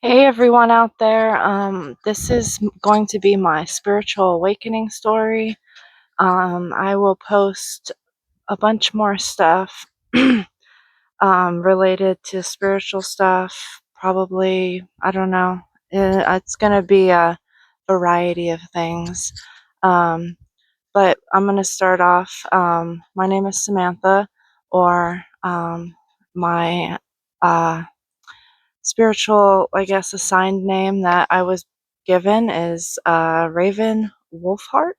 Hey everyone out there. This is going to be my spiritual awakening story. I will post a bunch more stuff related to spiritual stuff. Probably, I don't know. It's going to be a variety of things. Um, but I'm going to start off. My name is Samantha, or my spiritual, I guess, assigned name that I was given is Raven Wolfheart.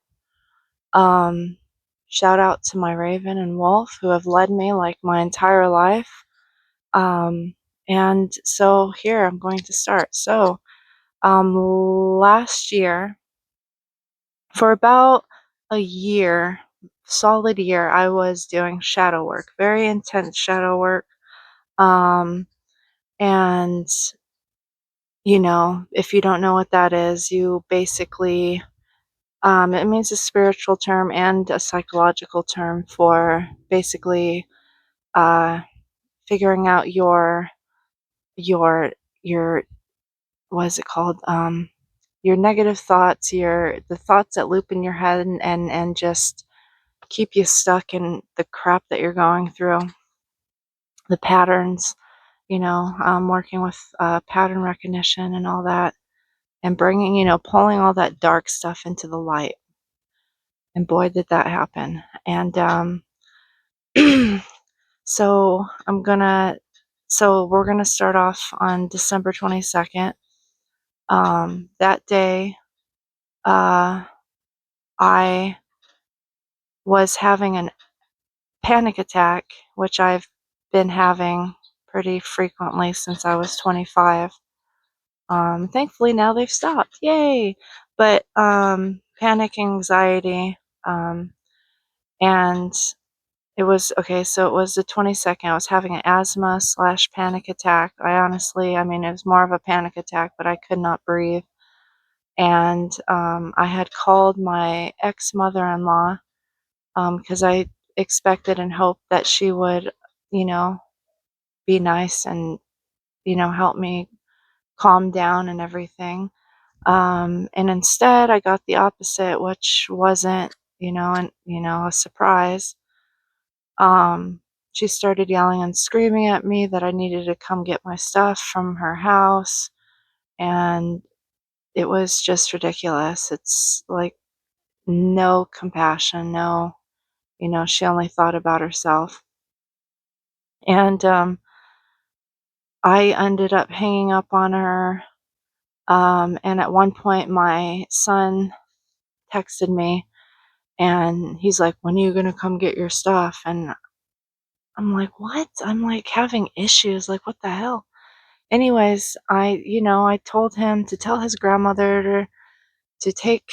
Um, Shout out to my Raven and Wolf who have led me like my entire life. Um, and so here I'm going to start. So last year, for about a year, solid year, I was doing shadow work, very intense shadow work. And if you don't know what that is, you basically, it means a spiritual term and a psychological term for basically uh, figuring out your what is it called? Your negative thoughts, the thoughts that loop in your head and just keep you stuck in the crap that you're going through, the patterns. Working with pattern recognition and all that, and bringing, pulling all that dark stuff into the light. And boy, did that happen. And so we're gonna start off on December 22nd. That day, I was having a panic attack, which I've been having pretty frequently since I was 25. Thankfully now they've stopped. Yay! But panic, anxiety, and it was okay. So it was the 22nd. I was having an asthma / panic attack. I mean, it was more of a panic attack, but I could not breathe. And I had called my ex mother-in-law because I expected and hoped that she would, you know, be nice and, help me calm down and everything. And instead, I got the opposite, which wasn't, a surprise. She started yelling and screaming at me that I needed to come get my stuff from her house, and it was just ridiculous. It's like no compassion, no, she only thought about herself. And I ended up hanging up on her. And at one point, my son texted me and he's like, "When are you going to come get your stuff?" And I'm like, "What?" I'm like having issues. Like, what the hell? Anyways, I told him to tell his grandmother to take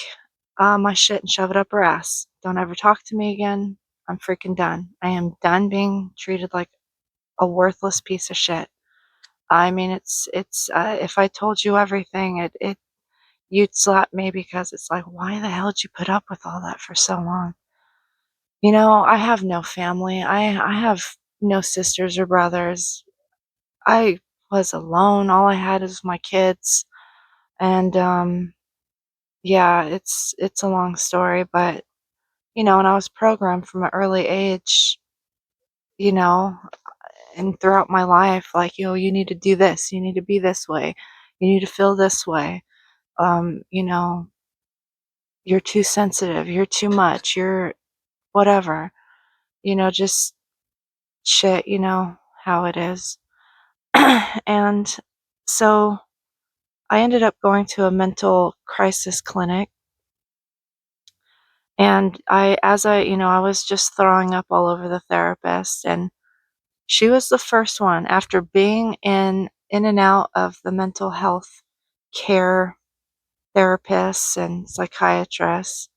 my shit and shove it up her ass. Don't ever talk to me again. I'm freaking done. I am done being treated like a worthless piece of shit. I mean, it's if I told you everything, you'd slap me because it's like, why the hell did you put up with all that for so long? I have no family. I have no sisters or brothers. I was alone. All I had is my kids. And yeah, it's a long story, but and I was programmed from an early age, you know, and throughout my life, like, you need to do this, you need to be this way, you need to feel this way. Um, you know, you're too sensitive, you're too much, you're whatever, just shit, how it is. And so I ended up going to a mental crisis clinic. And I was just throwing up all over the therapist, and she was the first one after being in and out of the mental health care therapists and psychiatrists.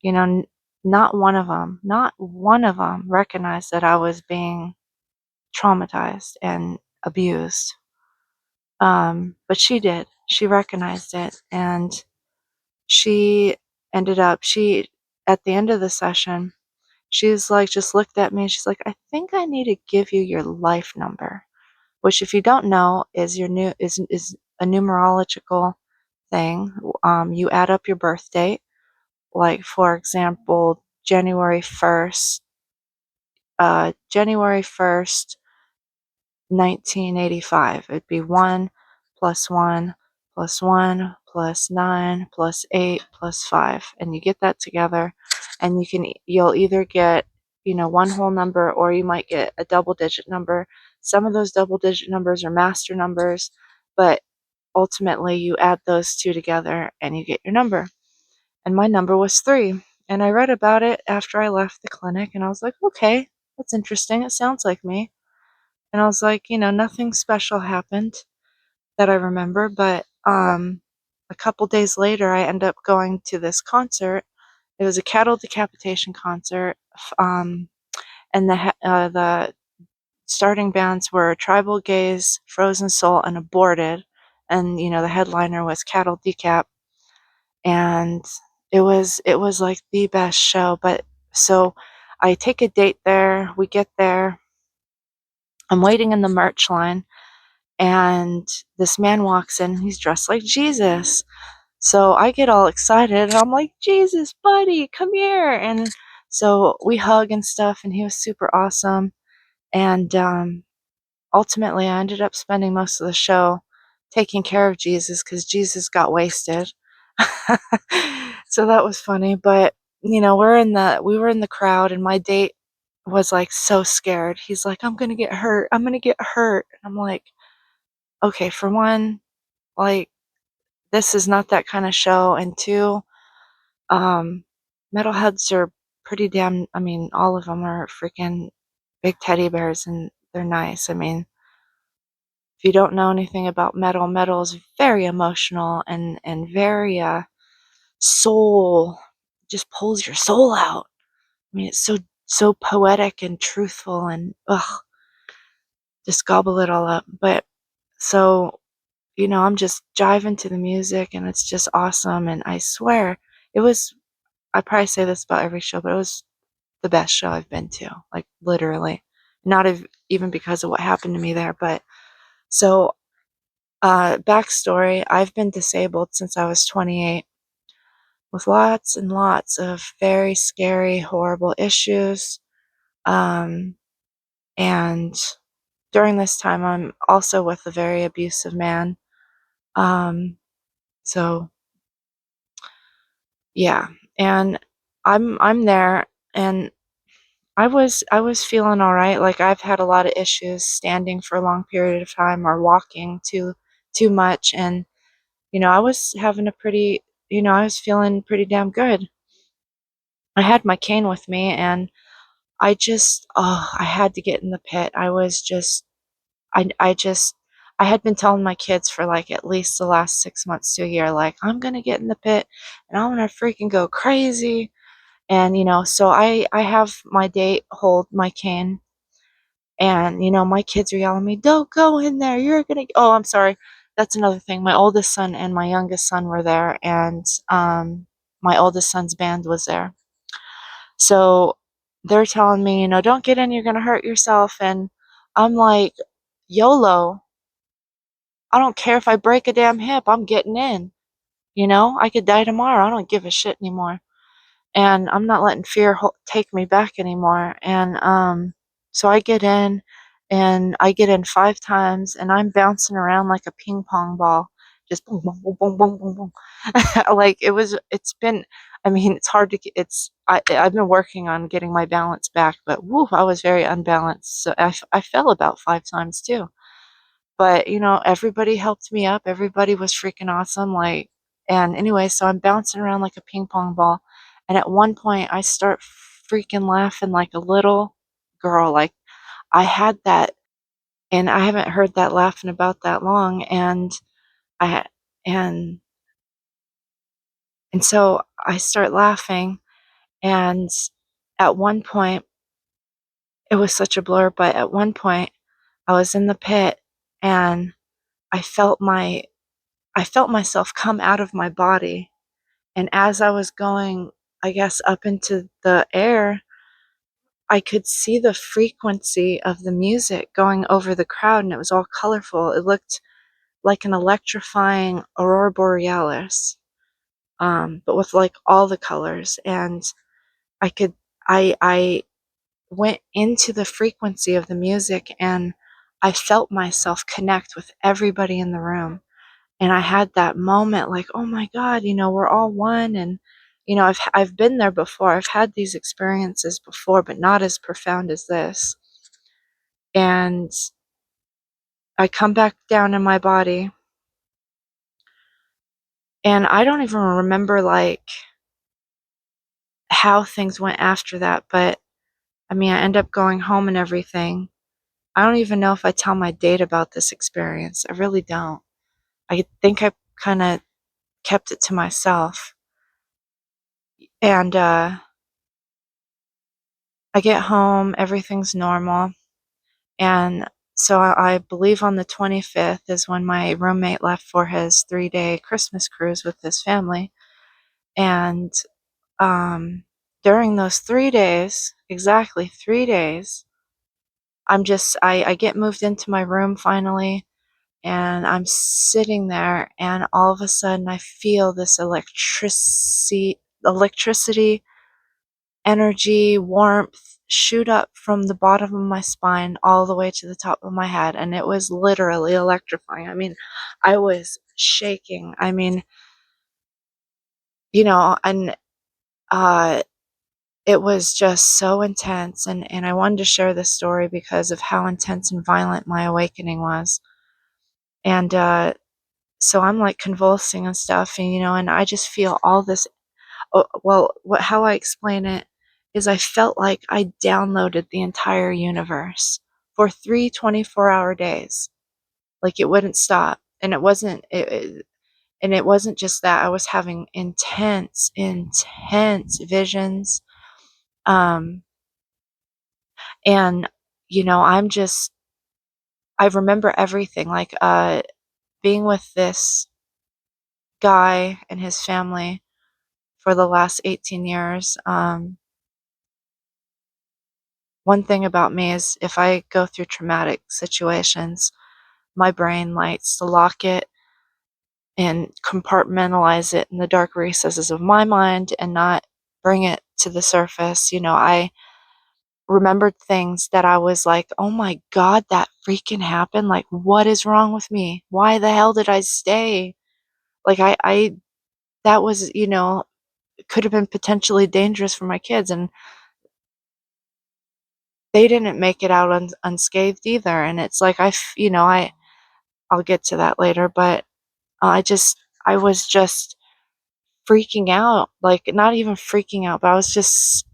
You know, not one of them recognized that I was being traumatized and abused. But she did. She recognized it, and she she at the end of the session, she's like, just looked at me and she's like, "I think I need to give you your life number," which, if you don't know, is a numerological thing. You add up your birth date, like for example, January 1st, 1985. It'd be 1 plus 1 plus 1 plus 9 plus 8 plus 5. And you get that together, and you'll either get, one whole number, or you might get a double digit number. Some of those double digit numbers are master numbers, but ultimately you add those two together and you get your number. And my number was 3. And I read about it after I left the clinic, and I was like, okay, that's interesting. It sounds like me. And I was like, nothing special happened that I remember, but a couple days later, I ended up going to this concert. It was a Cattle Decapitation Concert, and the starting bands were Tribal Gaze, Frozen Soul, and Aborted, and the headliner was Cattle Decap, and it was like the best show. But so I take a date there. We get there. I'm waiting in the merch line, and this man walks in. He's dressed like Jesus. So I get all excited, and I'm like, Jesus, buddy, come here. And so we hug and stuff, and he was super awesome. And ultimately, I ended up spending most of the show taking care of Jesus because Jesus got wasted. So that was funny. But we were in the crowd, and my date was like so scared. He's like, I'm gonna get hurt. I'm gonna get hurt. And I'm like, okay, for one, like, this is not that kind of show, and two, um, metalheads are pretty damn. I mean, all of them are freaking big teddy bears, and they're nice. I mean, if you don't know anything about metal, metal is very emotional and very soul, just pulls your soul out. I mean, it's so poetic and truthful, and just gobble it all up. But so, I'm just jiving to the music, and it's just awesome. And I swear, I probably say this about every show, but it was the best show I've been to, like literally. Not even because of what happened to me there, but so, backstory, I've been disabled since I was 28, with lots and lots of very scary, horrible issues. Um, and during this time, I'm also with a very abusive man. Um, so yeah, and I'm there, and I was feeling all right. Like, I've had a lot of issues standing for a long period of time or walking too much, and I was having I was feeling pretty damn good. I had my cane with me, and I had to get in the pit. I just, I had been telling my kids for like at least the last 6 months to a year, like, I'm gonna get in the pit and I'm gonna freaking go crazy. And, so I have my date hold my cane, and, my kids are yelling at me, don't go in there. You're gonna, oh, I'm sorry. That's another thing. My oldest son and my youngest son were there, and, my oldest son's band was there. So they're telling me, don't get in, you're going to hurt yourself. And I'm like, YOLO. I don't care if I break a damn hip, I'm getting in. I could die tomorrow. I don't give a shit anymore. And I'm not letting fear take me back anymore. And so I get in, and I get in 5 times, and I'm bouncing around like a ping pong ball, just boom, boom, boom, boom, boom, boom, boom. Like, it's been, I mean, it's hard to get, I've been working on getting my balance back, but woo, I was very unbalanced. So I fell about 5 times too. But, everybody helped me up. Everybody was freaking awesome. Like, and anyway, so I'm bouncing around like a ping pong ball. And at one point, I start freaking laughing like a little girl. Like, I had that, and I haven't heard that laughing about that long. And I, and, and so I start laughing. And at one point, it was such a blur, but at one point, I was in the pit, and I felt I felt myself come out of my body. And as I was going, I guess, up into the air, I could see the frequency of the music going over the crowd, and it was all colorful. It looked like an electrifying aurora borealis, but with like all the colors. And I could, I went into the frequency of the music, and I felt myself connect with everybody in the room. And I had that moment like, oh my God, we're all one. And, I've been there before. I've had these experiences before, but not as profound as this. And I come back down in my body, and I don't even remember like how things went after that. But I mean, I end up going home and everything. I don't even know if I tell my date about this experience. I really don't. I think I kind of kept it to myself. And I get home, everything's normal. And so I believe on the 25th is when my roommate left for his 3-day Christmas cruise with his family. And during those 3 days, exactly 3 days, I get moved into my room finally, and I'm sitting there, and all of a sudden I feel this electricity, energy, warmth shoot up from the bottom of my spine all the way to the top of my head, and it was literally electrifying. I mean, I was shaking. I mean, and it was just so intense, and I wanted to share this story because of how intense and violent my awakening was. And so I'm like convulsing and stuff, and I just feel all this. Oh, well, how I explain it is I felt like I downloaded the entire universe for 3 24-hour days. Like it wouldn't stop. And it wasn't just that. I was having intense visions. Um, and I remember everything, like being with this guy and his family for the last 18 years. One thing about me is if I go through traumatic situations, my brain likes to lock it and compartmentalize it in the dark recesses of my mind and not bring it to the surface. I remembered things that I was like, oh my God, that freaking happened. Like, what is wrong with me? Why the hell did I stay? Like, that was, could have been potentially dangerous for my kids. And they didn't make it out unscathed either. And it's like, I'll get to that later, but I was just freaking out, like not even freaking out, but I was just,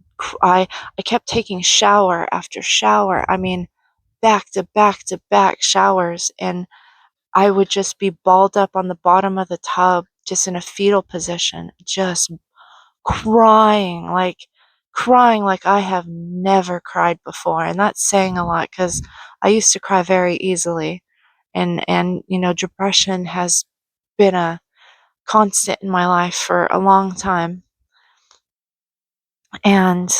I kept taking shower after shower. I mean, back to back to back showers. And I would just be balled up on the bottom of the tub, just in a fetal position, just crying like I have never cried before. And that's saying a lot because I used to cry very easily. And depression has been a constant in my life for a long time. And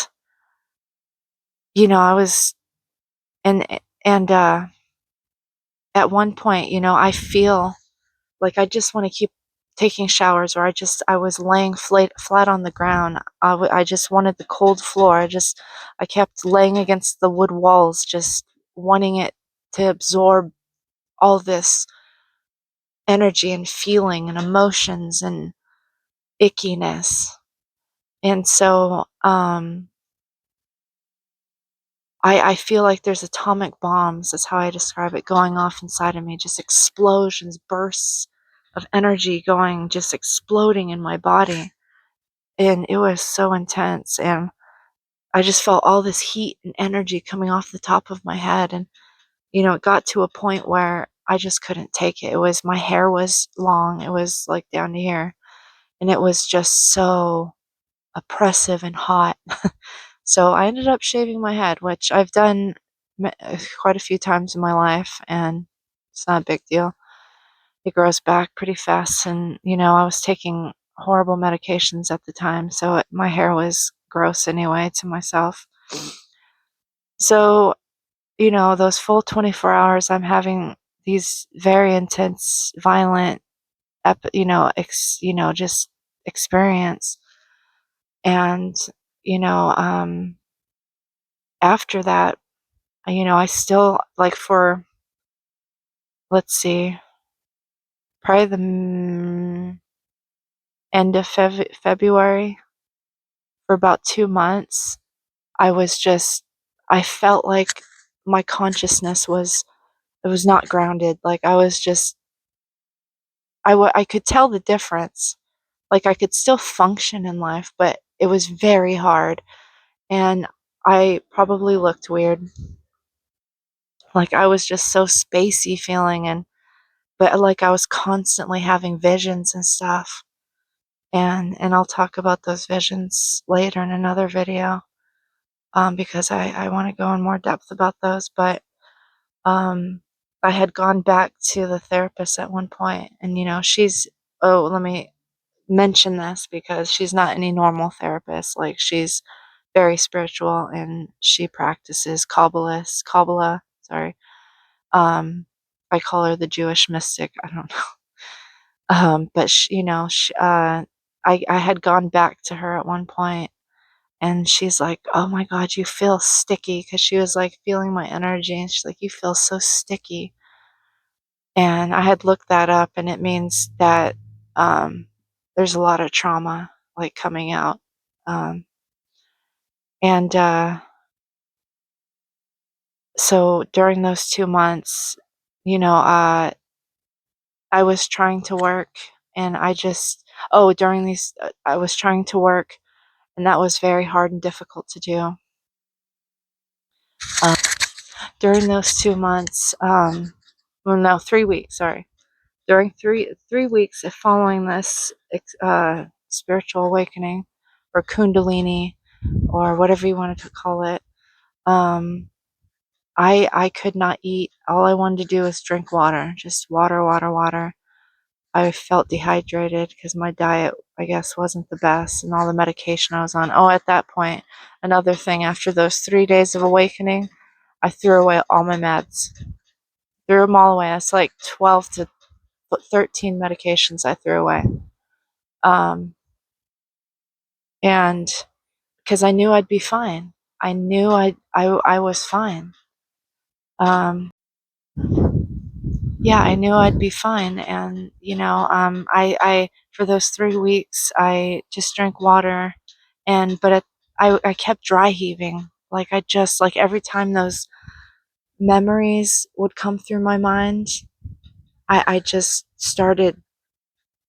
I was and and at one point, I feel like I just want to keep taking showers, or I was laying flat on the ground. I just wanted the cold floor. I kept laying against the wood walls, just wanting it to absorb all this energy and feeling and emotions and ickiness. And so I feel like there's atomic bombs, that's how I describe it, going off inside of me, just explosions, bursts of energy going, just exploding in my body. And it was so intense. And I just felt all this heat and energy coming off the top of my head. And, it got to a point where I just couldn't take it. My hair was long, it was like down to here. And it was just so oppressive and hot. So I ended up shaving my head, which I've done quite a few times in my life, and it's not a big deal. It grows back pretty fast, and I was taking horrible medications at the time, so my hair was gross anyway to myself. So, those full 24 hours, I'm having these very intense, violent, just experience. And, you know, after that, I still, like, for, let's see, probably the end of February, for about 2 months, I was just, I felt like my consciousness was, it was not grounded. Like, I was just, I could tell the difference. Like, I could still function in life, but it was very hard. And I probably looked weird. Like, I was just so spacey feeling, but like I was constantly having visions and stuff. And I'll talk about those visions later in another video, because I want to go in more depth about those. But I had gone back to the therapist at one point, and she's, oh, let me mention this, because she's not any normal therapist. Like, she's very spiritual, and she practices Kabbalah. Sorry, I call her the Jewish mystic. I don't know. But I had gone back to her at one point, and she's like, "Oh my God, you feel sticky," because she was like feeling my energy, and she's like, "You feel so sticky." And I had looked that up, and it means that um, there's a lot of trauma like coming out, um, and so during those 2 months, I was trying to work, and during these, I was trying to work, and that was very hard and difficult to do. Uh, During those 2 months, well, no, 3 weeks, sorry. During three weeks following this spiritual awakening, or kundalini, or whatever you wanted to call it, um, I could not eat. All I wanted to do was drink water, just water, water, water. I felt dehydrated because my diet, I guess, wasn't the best, and all the medication I was on. Oh, at that point, another thing, after those 3 days of awakening, I threw away all my meds. Threw them all away. That's like 12 to 13 medications I threw away. Um, and because I knew I'd be fine. I knew I was fine. Yeah, I knew I'd be fine. And, I for those 3 weeks, I just drank water, I kept dry heaving. Like, like, every time those memories would come through my mind, I just started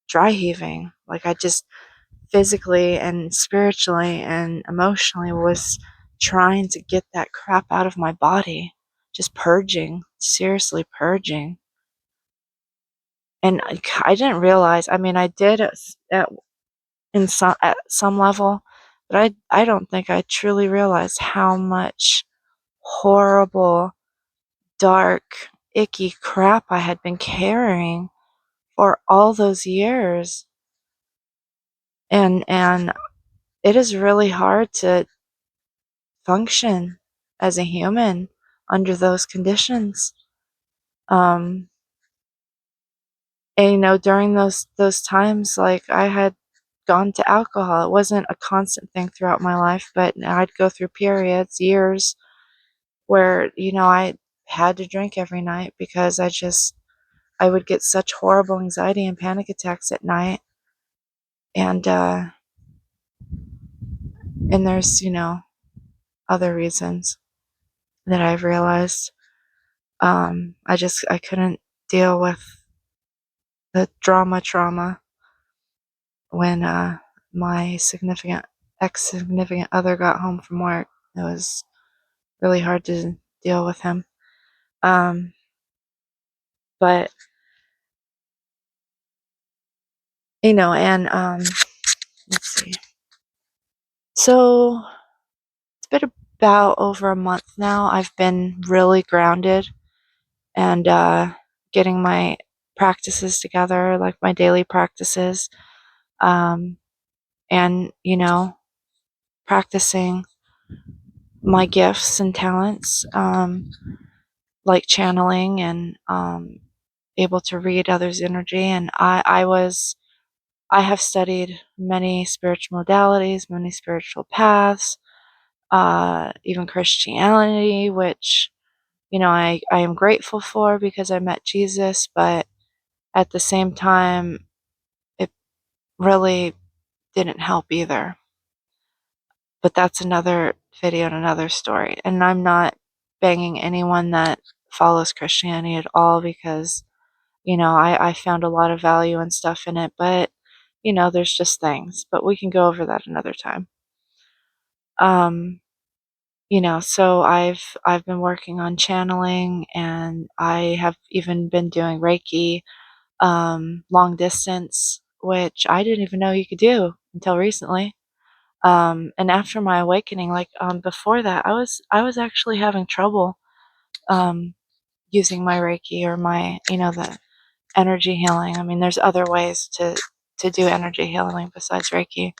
dry heaving. Like, I just physically and spiritually and emotionally was trying to get that crap out of my body, just purging, seriously purging. And I didn't realize. I mean, I did at some level, but I don't think I truly realized how much horrible, dark, icky crap I had been carrying for all those years. And it is really hard to function as a human under those conditions. Um, and during those times, like, I had gone to alcohol. It wasn't a constant thing throughout my life, but I'd go through periods, years, where I had to drink every night, because I would get such horrible anxiety and panic attacks at night. And there's other reasons that I've realized. I couldn't deal with the trauma when my ex-significant other got home from work. It was really hard to deal with him. But and let's see. So it's been about over a month now. I've been really grounded, and getting my practices together, like my daily practices, and practicing my gifts and talents, like channeling, and able to read others' energy, and I have studied many spiritual modalities, many spiritual paths, even Christianity, which, I am grateful for because I met Jesus, but at the same time, it really didn't help either. But that's another video and another story. And I'm not banging anyone that follows Christianity at all because, I found a lot of value and stuff in it, but, there's just things. But we can go over that another time. So I've been working on channeling, and I have even been doing Reiki, long distance, which I didn't even know you could do until recently. And after my awakening, like, before that, I was actually having trouble, um, using my Reiki or my, the energy healing. I mean, there's other ways to do energy healing besides Reiki.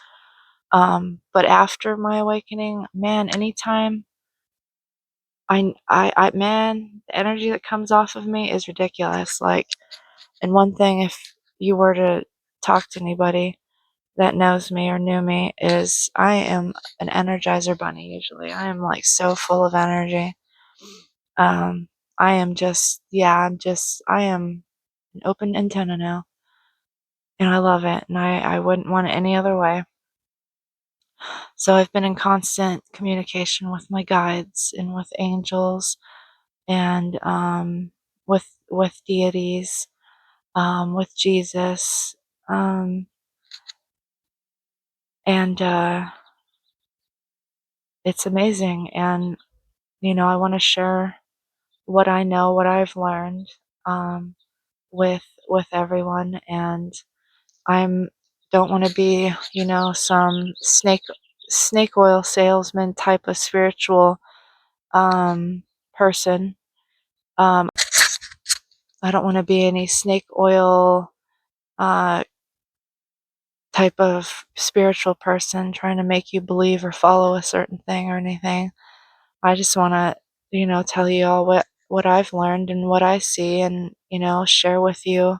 But after my awakening, man, anytime man, the energy that comes off of me is ridiculous. Like, and one thing, if you were to talk to anybody that knows me or knew me, is I am an energizer bunny usually. I am like so full of energy. Um, I am just, yeah, I am an open antenna now. And I love it. And I wouldn't want it any other way. So I've been in constant communication with my guides and with angels and with deities, with Jesus. And it's amazing. And, I want to share what I know, what I've learned, um, with everyone, and I'm don't want to be, some snake oil salesman type of spiritual person. Um, I don't want to be any snake oil uh, type of spiritual person trying to make you believe or follow a certain thing or anything. I just want to, tell you all what I've learned and what I see, and, share with you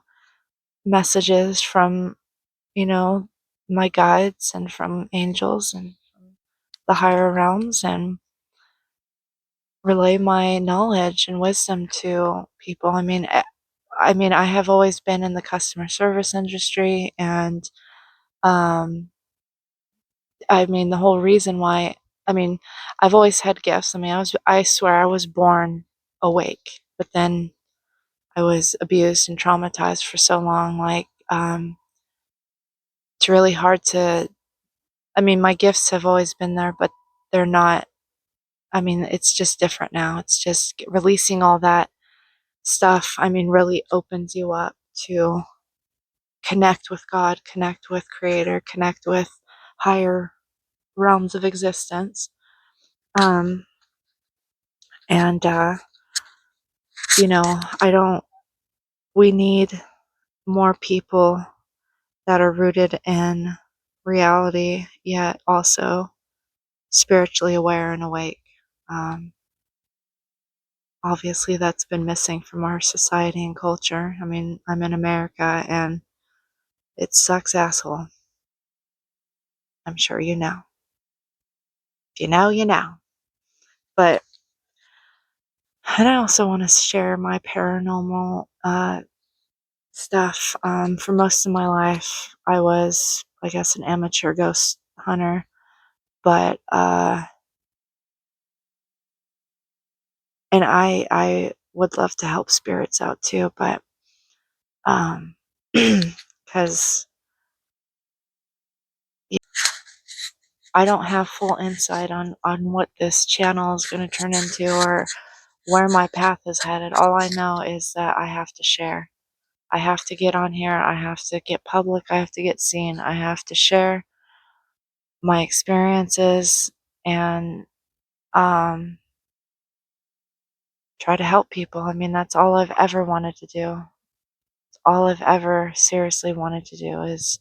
messages from, you know, my guides and from angels and the higher realms, and relay my knowledge and wisdom to people. I have always been in the customer service industry, and the whole reason why, I mean, I've always had gifts. I swear I was born awake, but then I was abused and traumatized for so long. Like, it's really hard to, my gifts have always been there, but they're not, it's just different now. It's just releasing all that stuff, really opens you up to connect with God, connect with Creator, connect with higher realms of existence. Um, and, I don't, we need more people that are rooted in reality, yet also spiritually aware and awake. Obviously, that's been missing from our society and culture. I'm in America, and it sucks asshole. I'm sure you know. If you know, you know. But, and I also want to share my paranormal stuff. For most of my life, I was, I guess, an amateur ghost hunter, but and I would love to help spirits out too, but because I don't have full insight on what this channel is going to turn into or where my path is headed. All I know is that I have to share. I have to get on here. I have to get public. I have to get seen. I have to share my experiences and try to help people. That's all I've ever wanted to do. It's all I've ever seriously wanted to do is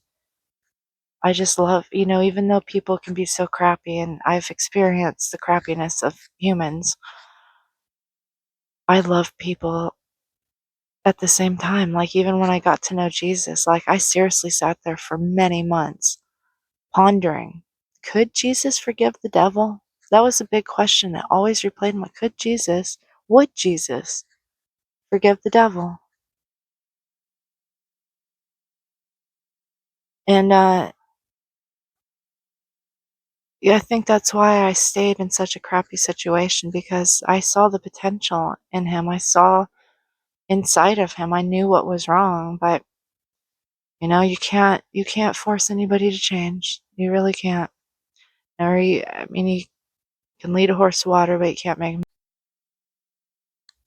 I just love, even though people can be so crappy, and I've experienced the crappiness of humans, I love people at the same time, like, even when I got to know Jesus, like, I seriously sat there for many months pondering, could Jesus forgive the devil? That was a big question that always replayed in my, would Jesus forgive the devil? And yeah, I think that's why I stayed in such a crappy situation, because I saw the potential in him. I saw inside of him. I knew what was wrong, but you can't force anybody to change. You really can't. I mean, you can lead a horse to water, but you can't make him.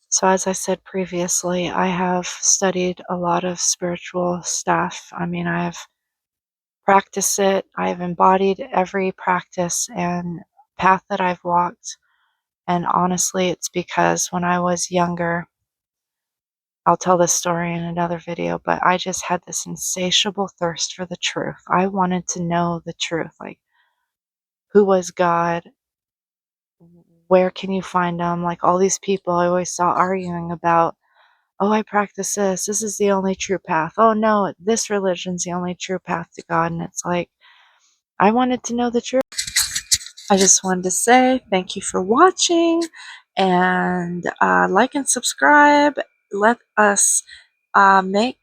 So, as I said previously, I have studied a lot of spiritual stuff. I mean, I've practiced it, I've embodied every practice and path that I've walked. And honestly, it's because when I was younger, I'll tell this story in another video, but I just had this insatiable thirst for the truth. I wanted to know the truth. Like, who was God? Where can you find him? Like, all these people I always saw arguing about, oh, I practice this. This is the only true path. Oh, no, this religion's the only true path to God. And it's like, I wanted to know the truth. I just wanted to say thank you for watching, and like and subscribe. Let us make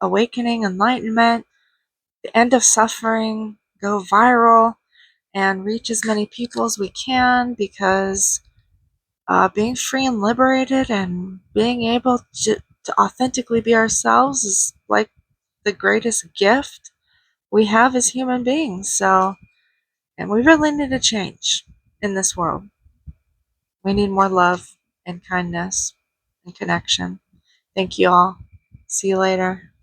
awakening, enlightenment, the end of suffering go viral and reach as many people as we can, because being free and liberated and being able to authentically be ourselves is like the greatest gift we have as human beings. So, and we really need a change in this world. We need more love and kindness and connection. Thank you all. See you later.